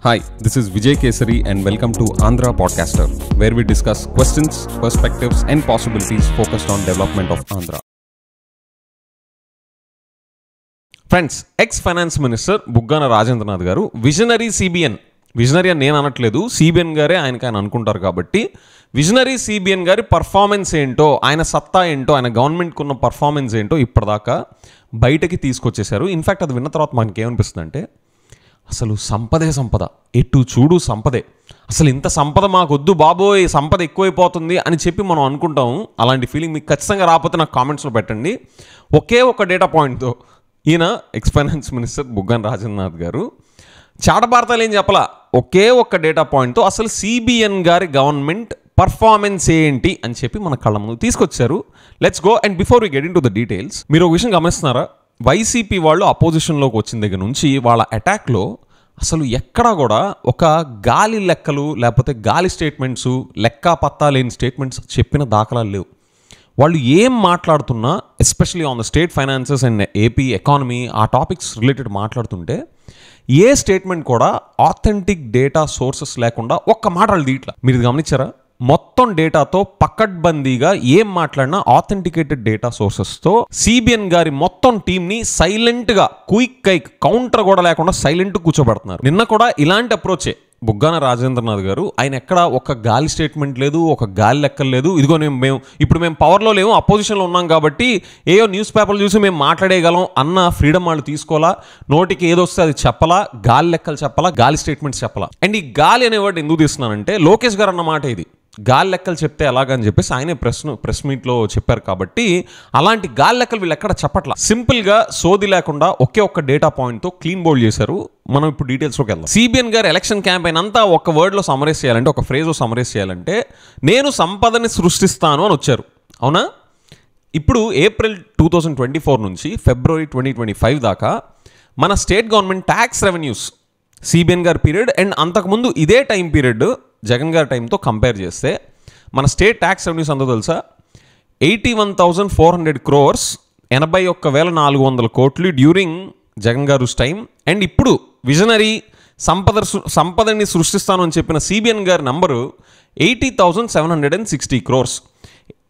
Hi, this is Vijay Kesari and welcome to Andhra Podcaster, where we discuss questions, perspectives and possibilities focused on development of Andhra. Friends, ex-finance minister Buggana Rajendranath garu, visionary CBN, visionary అని నేను అనట్లేదు, CBN గారే ఆయన అనుకుంటారు కాబట్టి visionary CBN గారి performance ఏంటో, ఆయన సత్తా ఏంటో, ఆయన గవర్నమెంట్కి ఉన్న పర్ఫార్మెన్స్ ఏంటో ఇప్పటిదాకా బయటకి తీసుకొచ్చేశారు. ఇన్ఫ్యాక్ట్ అది విన్న తర్వాత మనకి ఏమనిపిస్తుంది అంటే అసలు సంపద ఎటు చూడు సంపదే, అసలు ఇంత సంపద మాకొద్దు బాబోయ్, సంపద ఎక్కువైపోతుంది అని చెప్పి మనం అనుకుంటాం. అలాంటి ఫీలింగ్ మీకు ఖచ్చితంగా రాకపోతే నాకు కామెంట్స్లో పెట్టండి. ఒకే ఒక డేటా పాయింట్తో ఈయన ఎక్స్-ఫైనాన్స్ మినిస్టర్ బుగ్గన రాజేంద్రనాథ్ గారు చాటభారతాలు ఏం చెప్పాలా, ఒకే ఒక్క డేటా పాయింట్తో అసలు CBN గారి గవర్నమెంట్ పర్ఫార్మెన్స్ ఏంటి అని చెప్పి మన కళ్ళ ముందు తీసుకొచ్చారు. Let's go. And before we get into the details, మీరు ఒక విషయం గమనిస్తున్నారా, వైసీపీ వాళ్ళు అపోజిషన్లోకి వచ్చిన దగ్గర నుంచి వాళ్ళ అటాక్లో అసలు ఎక్కడా కూడా ఒక గాలి లెక్కలు లేకపోతే గాలి స్టేట్మెంట్స్, లెక్క పత్తా లేని స్టేట్మెంట్స్ చెప్పిన దాఖలాలు లేవు. వాళ్ళు ఏం మాట్లాడుతున్నా, especially on the state finances and AP economy, ఆ టాపిక్స్ రిలేటెడ్ మాట్లాడుతుంటే ఏ స్టేట్మెంట్ కూడా ఆథెంటిక్ డేటా సోర్సెస్ లేకుండా ఒక్క మాట వాళ్ళు తీయట్లా. మీరు గమనించారా, మొత్తం డేటాతో పకడ్బందీగా ఏం మాట్లాడినా ఆథెంటికేటెడ్ డేటా సోర్సెస్తో CBN గారి మొత్తం టీంని సైలెంట్గా క్విక్ కౌంటర్ కూడా లేకుండా సైలెంట్ కూర్చోబెడుతున్నారు. నిన్న కూడా ఇలాంటి అప్రోచే బుగ్గన రాజేంద్రనాథ్ గారు. ఆయన ఎక్కడ ఒక గాలి స్టేట్మెంట్ లేదు, ఒక గాలి లెక్కలు లేదు. ఇదిగో మేము పవర్లో లేము, అపోజిషన్లో ఉన్నాం కాబట్టి ఏయో న్యూస్ పేపర్లు చూసి మేము మాట్లాడేయగలం అన్న ఫ్రీడమ్ వాళ్ళు తీసుకోవాలా, నోటికి ఏదొస్తే అది చెప్పాలా, గాలి లెక్కలు చెప్పాలా, గాలి స్టేట్మెంట్స్ చెప్పాలా. అండ్ ఈ గాలి అనే వర్డ్ ఎందుకు తీస్తున్నానంటే, లోకేష్ గారు అన్నమాట ఇది, గాలి లెక్కలు చెప్తే ఎలాగని చెప్పేసి ఆయనే ప్రెస్ మీట్లో చెప్పారు. కాబట్టి అలాంటి గాలి లెక్కలు వీళ్ళు ఎక్కడ చెప్పట్లా, సింపుల్గా సోది లేకుండా ఒకే ఒక్క డేటా పాయింట్తో క్లీన్ బోల్డ్ చేశారు. మనం ఇప్పుడు డీటెయిల్స్లోకి వెళ్దాం. CBN గారు ఎలక్షన్ క్యాంపెయిన్ అంతా ఒక వర్డ్లో సమరైజ్ చేయాలంటే, ఒక ఫ్రేజ్లో సమరైజ్ చేయాలంటే, నేను సంపదని సృష్టిస్తాను అని వచ్చారు. అవునా? ఇప్పుడు ఏప్రిల్ 2024 నుంచి ఫిబ్రవరి 2025 దాకా మన state government tax revenues CBN గారి పీరియడ్ అండ్ అంతకుముందు ఇదే టైం పీరియడ్ జగన్ గారి టైంతో కంపేర్ చేస్తే మన స్టేట్ ట్యాక్స్ రెవెన్యూస్ అంతా తెలుసా, 81,400 crores, 81,400 కోట్లు డ్యూరింగ్ జగన్ గారు టైం. అండ్ ఇప్పుడు విజనరీ సంపదని సృష్టిస్తాను అని చెప్పిన CBN గారి నంబరు 80,760 crores.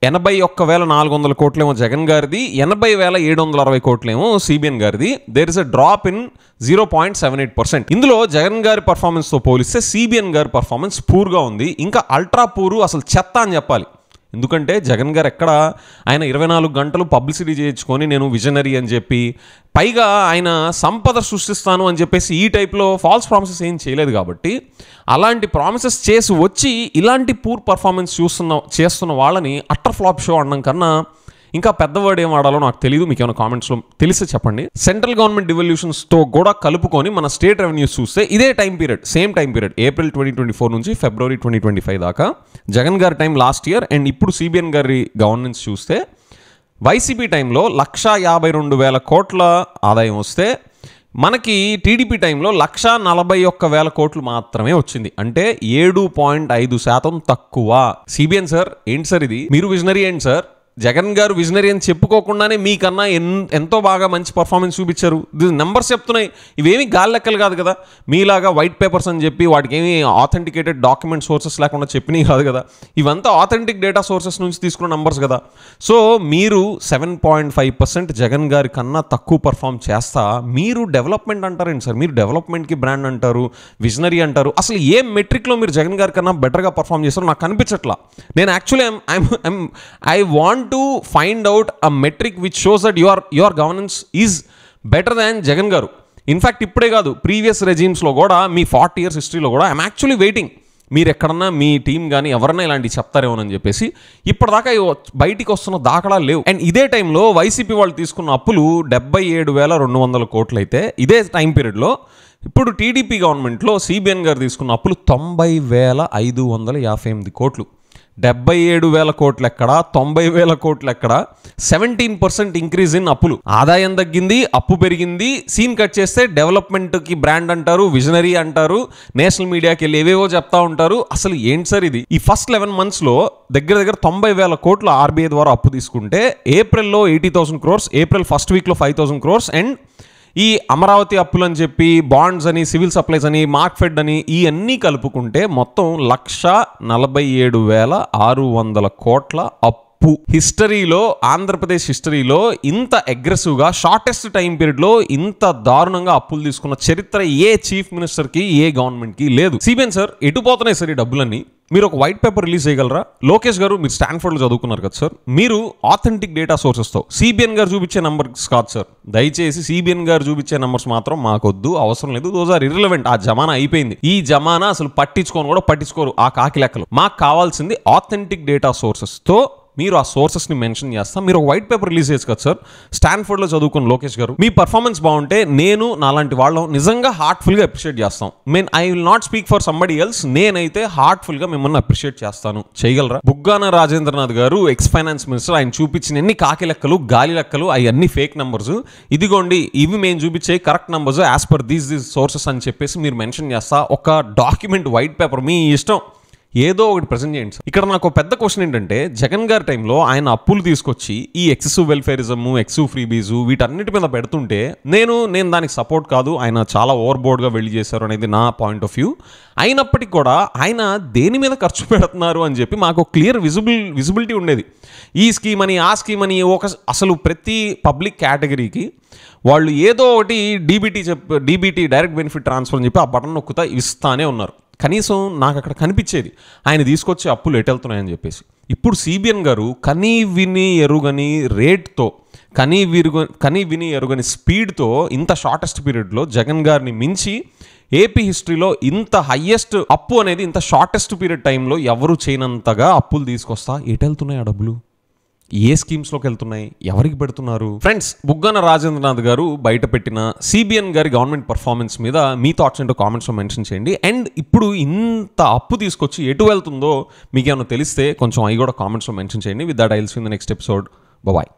81,400 కోట్లేమో జగన్ గారిది, 80,760 కోట్లేమో CBN గారిది. There is a drop in 0.78%. ఇందులో జగన్ గారి పర్ఫార్మెన్స్తో పోలిస్తే CBN గారి పర్ఫార్మెన్స్ పూర్గా ఉంది. ఇంకా అల్ట్రా పూరు, అసలు చెత్త అని చెప్పాలి. ఎందుకంటే జగన్ గారు ఎక్కడ ఆయన 24 గంటలు పబ్లిసిటీ చేయించుకొని నేను విజనరీ అని చెప్పి, పైగా ఆయన సంపద సృష్టిస్తాను అని చెప్పేసి ఈ టైప్లో ఫాల్స్ ప్రామిసెస్ ఏం చేయలేదు. కాబట్టి అలాంటి ప్రామిసెస్ చేసి వచ్చి ఇలాంటి పూర్ పర్ఫార్మెన్స్ చేస్తున్న వాళ్ళని అట్టర్ ఫ్లాప్ షో అనడం కన్నా ఇంకా పెద్ద వర్డ్ ఏం వాడాలో నాకు తెలియదు. మీకు ఏమైనా కామెంట్స్లో తెలిసి చెప్పండి. సెంట్రల్ గవర్నమెంట్ డివల్యూషన్స్తో కూడా కలుపుకొని మన స్టేట్ రెవెన్యూస్ చూస్తే ఇదే time period, same time period, April 2024 నుంచి ఫిబ్రవరి 2025 దాకా జగన్ గారి టైం లాస్ట్ ఇయర్. అండ్ ఇప్పుడు CBN గారి గవర్నెన్స్ చూస్తే వైసీపీ టైంలో 152,000 కోట్ల ఆదాయం వస్తే మనకి టీడీపీ టైంలో 141,000 కోట్లు మాత్రమే వచ్చింది. అంటే 7.5% తక్కువ. CBN సార్ ఏంటి సార్ ఇది, మీరు విజనరీ ఏంటి సార్, జగన్ గారు విజనరీ అని చెప్పుకోకుండానే మీకన్నా ఎంతో బాగా మంచి పర్ఫార్మెన్స్ చూపించారు. నెంబర్స్ చెప్తున్నాయి, ఇవేమి గాలి లెక్కలు కాదు కదా, మీలాగా వైట్ పేపర్స్ అని చెప్పి వాటికి ఏమి ఆథెంటికేటెడ్ డాక్యుమెంట్ సోర్సెస్ లేకుండా చెప్పినవి కాదు కదా, ఇవంతా ఆథెంటిక్ డేటా సోర్సెస్ నుంచి తీసుకున్న నంబర్స్ కదా. సో మీరు 7.5% జగన్ గారి కన్నా తక్కువ పర్ఫామ్ చేస్తా మీరు డెవలప్మెంట్ అంటారేంటి సార్, మీరు డెవలప్మెంట్కి బ్రాండ్ అంటారు, విజనరీ అంటారు. అసలు ఏ మెట్రిక్లో మీరు జగన్ గారి కన్నా బెటర్గా పర్ఫామ్ చేస్తారో నాకు కనిపించట్లా. నేను actually I want to find out a metric which shows that your governance is better than Jagan గారు. ఇన్ఫ్యాక్ట్ ఇప్పుడే కాదు, ప్రీవియస్ రెజీమ్స్లో కూడా, మీ 40 years హిస్టరీలో కూడా ఐఎమ్ యాక్చువల్లీ వెయిటింగ్ మీరు ఎక్కడన్నా మీ టీం కానీ ఎవరన్నా ఇలాంటివి చెప్తారేమోనని చెప్పేసి. ఇప్పటిదాకా బయటికి వస్తున్న దాఖలాలు లేవు. అండ్ ఇదే టైంలో వైసీపీ వాళ్ళు తీసుకున్న అప్పులు 77,200 కోట్లు అయితే ఇదే టైం పీరియడ్లో ఇప్పుడు టీడీపీ గవర్నమెంట్లో CBN గారు తీసుకున్న అప్పులు 90,558 కోట్లు. 77,000 కోట్లు ఎక్కడ, 90,000 కోట్లు ఎక్కడ, 17% ఇంక్రీజ్ ఇన్ అప్పులు. ఆదాయం తగ్గింది, అప్పు పెరిగింది. సీన్ కట్ చేస్తే డెవలప్మెంట్కి బ్రాండ్ అంటారు, విజనరీ అంటారు, నేషనల్ మీడియాకి వెళ్ళి ఏవేవో చెప్తా ఉంటారు. అసలు ఏంటి సార్ ఇది? ఈ ఫస్ట్ 11 monthsలో దగ్గర 90,000 కోట్లు RBI ద్వారా అప్పు తీసుకుంటే ఏప్రిల్లో 80,000 crores, ఏప్రిల్ ఫస్ట్ వీక్లో 5,000 crores అండ్ ఈ అమరావతి అప్పులు అని చెప్పి బాండ్స్ అని సివిల్ సప్లైస్ అని మార్క్ఫెడ్ అని ఇవన్నీ కలుపుకుంటే మొత్తం 1,47,600 కోట్ల అప్పు. హిస్టరీలో, ఆంధ్రప్రదేశ్ హిస్టరీలో ఇంత అగ్రెసివ్గా షార్టెస్ట్ టైం పీరియడ్లో ఇంత దారుణంగా అప్పులు తీసుకున్న చరిత్ర ఏ చీఫ్ మినిస్టర్కి, ఏ గవర్నమెంట్కి లేదు. సిబిఎన్ సార్ ఎటు పోతున్నాయి సార్ ఈ డబ్బులన్నీ? మీరు ఒక వైట్ పేపర్ రిలీజ్ చేయగలరా? లోకేష్ గారు, మీరు స్టాన్ఫోర్డ్లో చదువుకున్నారు కదా సార్, మీరు ఆథెంటిక్ డేటా సోర్సెస్తో, సిబిఎన్ గారు చూపించే నంబర్స్ కాదు సార్, దయచేసి సిబిఎన్ గారు చూపించే నంబర్స్ మాత్రం మాకొద్దు, అవసరం లేదు. Those are irrelevant. ఆ జమానా అయిపోయింది. ఈ జమానా అసలు పట్టించుకోరు ఆ కాకి లెక్కలు. మాకు కావాల్సింది ఆథెంటిక్ డేటా సోర్సెస్తో మీరు ఆ సోర్సెస్ని మెన్షన్ చేస్తా. మీరు ఒక వైట్ పేపర్ రిలీజ్ చేయొచ్చు కదా సార్. స్టాన్ఫోర్డ్లో చదువుకున్న లోకేష్ గారు, మీ పర్ఫార్మెన్స్ బాగుంటే నేను నాలాంటి వాళ్ళం నిజంగా హార్ట్ఫుల్గా అప్రిషియేట్ చేస్తాం. I will not speak for somebody else. నేనైతే హార్ట్ఫుల్గా మిమ్మల్ని అప్రిషియేట్ చేస్తాను. చేయగలరా? బుగ్గాన రాజేంద్రనాథ్ గారు, ఎక్స్ ఫైనాన్స్ మినిస్టర్, ఆయన చూపించిన ఎన్ని కాకి లెక్కలు, గాలి లెక్కలు, అవన్నీ ఫేక్ నంబర్స్. ఇదిగోండి, ఇవి మేము చూపించే correct numbers as per these sources అని చెప్పేసి మీరు మెన్షన్ చేస్తా. ఒక డాక్యుమెంట్, వైట్ పేపర్ మీ ఇష్టం, ఏదో ఒకటి ప్రజెంట్ చేయండి సార్. ఇక్కడ నాకు పెద్ద క్వశ్చన్ ఏంటంటే, జగన్ గారి టైంలో ఆయన అప్పులు తీసుకొచ్చి ఈ ఎక్సెసివ్ వెల్ఫేరిజము, ఎక్సెసివ్ ఫ్రీబీజు వీటన్నిటి మీద పెడుతుంటే నేను దానికి సపోర్ట్ కాదు, ఆయన చాలా ఓవర్ బోర్డ్గా వెళ్ళి చేశారు అనేది నా పాయింట్ ఆఫ్ వ్యూ. అయినప్పటికీ కూడా ఆయన దేని మీద ఖర్చు పెడుతున్నారు అని చెప్పి మాకు క్లియర్ విజిబిలిటీ ఉండేది. ఈ స్కీమ్ అని, ఆ స్కీమ్ అని, అసలు ప్రతి పబ్లిక్ కేటగిరీకి వాళ్ళు ఏదో ఒకటి డీబీటీ డైరెక్ట్ బెనిఫిట్ ట్రాన్స్ఫర్ అని చెప్పి ఆ బటన్ నొక్కుతా ఇస్తానే ఉన్నారు. కనీసం నాకు అక్కడ కనిపించేది ఆయన తీసుకొచ్చే అప్పులు ఎటెళ్తున్నాయని చెప్పేసి. ఇప్పుడు సిబిఎన్ గారు కనీ విని ఎరుగని రేట్తో, కనీ విని ఎరుగని స్పీడ్తో ఇంత షార్టెస్ట్ పీరియడ్లో జగన్ గారిని మించి ఏపీ హిస్టరీలో ఇంత హయ్యెస్ట్ అప్పు అనేది ఇంత షార్టెస్ట్ పీరియడ్ టైంలో ఎవరు చేయనంతగా అప్పులు తీసుకొస్తా ఎటెళ్తున్నాయి ఆ డబ్బులు? ఏ స్కీమ్స్లోకి వెళ్తున్నాయి? ఎవరికి పెడుతున్నారు? ఫ్రెండ్స్, బుగ్గాన రాజేంద్రనాథ్ గారు బయట పెట్టిన సిబిఎన్ గారి గవర్నమెంట్ పర్ఫార్మెన్స్ మీద మీ థాట్స్ ఏంటో కామెంట్స్లో మెన్షన్ చేయండి. అండ్ ఇప్పుడు ఇంత అప్పు తీసుకొచ్చి ఎటు వెళ్తుందో మీకు ఏమైనా తెలిస్తే కొంచెం అవి కూడా కామెంట్స్లో మెన్షన్ చేయండి. With that I will see in the next episode. Bye.